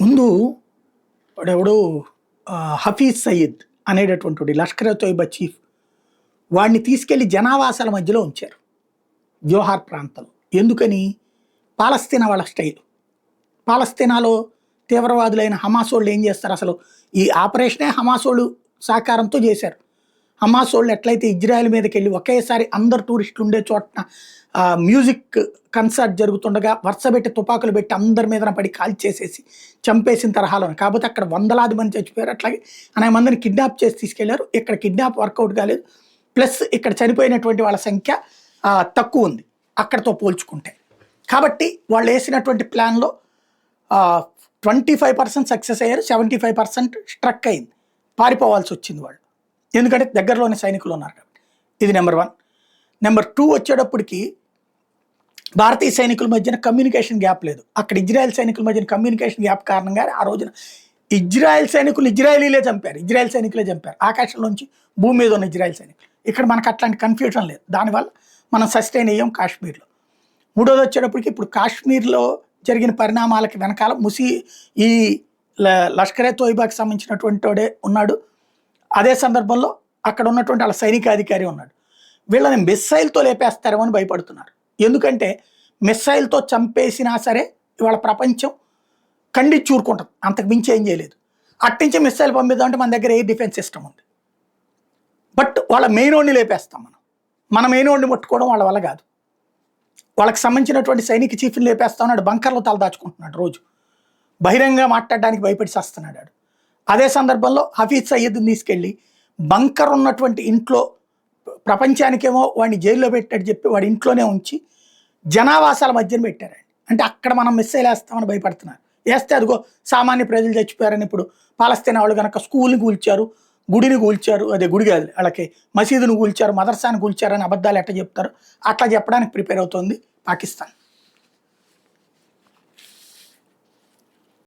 ముందు వాడెవడో హఫీజ్ సయీద్ అనేటటువంటి లష్కర్ తోయిబా చీఫ్ వాడిని తీసుకెళ్లి జనావాసాల మధ్యలో ఉంచారు జోహార్ ప్రాంతంలో. ఎందుకని? పాలస్తీనా వాళ్ళ స్టైల్. పాలస్తీనాలో తీవ్రవాదులైన హమాస్ వాళ్ళు ఏం చేస్తారు? అసలు ఈ ఆపరేషనే హమాస్ వాళ్ళు సహకారంతో చేశారు. హమాస్ వాళ్ళు ఎట్లయితే ఇజ్రాయెల్ మీదకి వెళ్ళి ఒకేసారి అందరు టూరిస్టులు ఉండే చోటన మ్యూజిక్ కన్సర్ట్ జరుగుతుండగా వరుసపెట్టి తుపాకులు పెట్టి అందరి మీద పడి కాల్చేసేసి చంపేసిన తరహాలో. కాకపోతే అక్కడ వందలాది మంది చచ్చిపోయారు. అట్లాగే అనేక మందిని కిడ్నాప్ చేసి తీసుకెళ్లారు. ఇక్కడ కిడ్నాప్ వర్కౌట్ కాలేదు. ప్లస్ ఇక్కడ చనిపోయినటువంటి వాళ్ళ సంఖ్య తక్కువ ఉంది అక్కడతో పోల్చుకుంటే. కాబట్టి వాళ్ళు వేసినటువంటి ప్లాన్లో 25% సక్సెస్ అయ్యారు, 75% స్ట్రక్ అయింది. పారిపోవాల్సి వచ్చింది వాళ్ళు, ఎందుకంటే దగ్గరలోనే సైనికులు ఉన్నారు కాబట్టి. ఇది నెంబర్ 1. నెంబర్ 2 వచ్చేటప్పటికి భారతీయ సైనికుల మధ్యన కమ్యూనికేషన్ గ్యాప్ లేదు. అక్కడ ఇజ్రాయెల్ సైనికుల మధ్యన కమ్యూనికేషన్ గ్యాప్ కారణంగా ఆ రోజున ఇజ్రాయెల్ సైనికులు ఇజ్రాయలీలే చంపారు, ఇజ్రాయెల్ సైనికులే చంపారు ఆకాశంలోంచి భూమి మీద ఉన్న ఇజ్రాయెల్ సైనికులు. ఇక్కడ మనకు అట్లాంటి కన్ఫ్యూజన్ లేదు, దానివల్ల మనం సస్టైన్ అయ్యాం కాశ్మీర్లో. మూడోది వచ్చేటప్పటికి ఇప్పుడు కాశ్మీర్లో జరిగిన పరిణామాలకి వెనకాల ఈ లష్కరే తోయిబాకి సంబంధించినటువంటి వాడే ఉన్నాడు. అదే సందర్భంలో అక్కడ ఉన్నటువంటి వాళ్ళ సైనికాధికారి ఉన్నాడు. వీళ్ళని మిస్సైల్తో లేపేస్తారేమో అని భయపడుతున్నారు. ఎందుకంటే మిస్సైల్తో చంపేసినా సరే ఇవాళ ప్రపంచం ఖండించి చూరుకుంటుంది, అంతకు మించి ఏం చేయలేదు. అట్నుంచి మిస్సైల్ పంపిద్దామంటే మన దగ్గర ఎయిర్ డిఫెన్స్ సిస్టమ్ ఉంది. బట్ వాళ్ళ మెయిన్ ఓడిని లేపేస్తాం మన మెయిన్ ఓడిని పట్టుకోవడం వాళ్ళ వల్ల కాదు. వాళ్ళకి సంబంధించినటువంటి సైనిక చీఫ్ని లేపేస్తా ఉన్నాడు, బంకర్లో తలదాచుకుంటున్నాడు, రోజు బహిరంగ మాట్లాడడానికి భయపడి చేస్తున్నాడు. అదే సందర్భంలో హఫీజ్ సయీద్ని తీసుకెళ్ళి బంకర్ ఉన్నటువంటి ఇంట్లో, ప్రపంచానికేమో వాడిని జైల్లో పెట్టాడు చెప్పి వాడి ఇంట్లోనే ఉంచి జనావాసాల మధ్యన పెట్టారండి. అంటే అక్కడ మనం మిస్సైల్ వేస్తామని భయపడుతున్నారు. వేస్తే అదిగో సామాన్య ప్రజలు చచ్చిపోయారని ఇప్పుడు పాలస్తీనా వాళ్ళు కనుక స్కూల్ని కూల్చారు, గుడిని కూల్చారు, అదే గుడి కాదు వాళ్ళకి మసీదును కూల్చారు, మదర్సాని కూల్చారు అని అబద్ధాలు ఎట్లా చెప్తారు, అట్లా చెప్పడానికి ప్రిపేర్ అవుతుంది పాకిస్తాన్.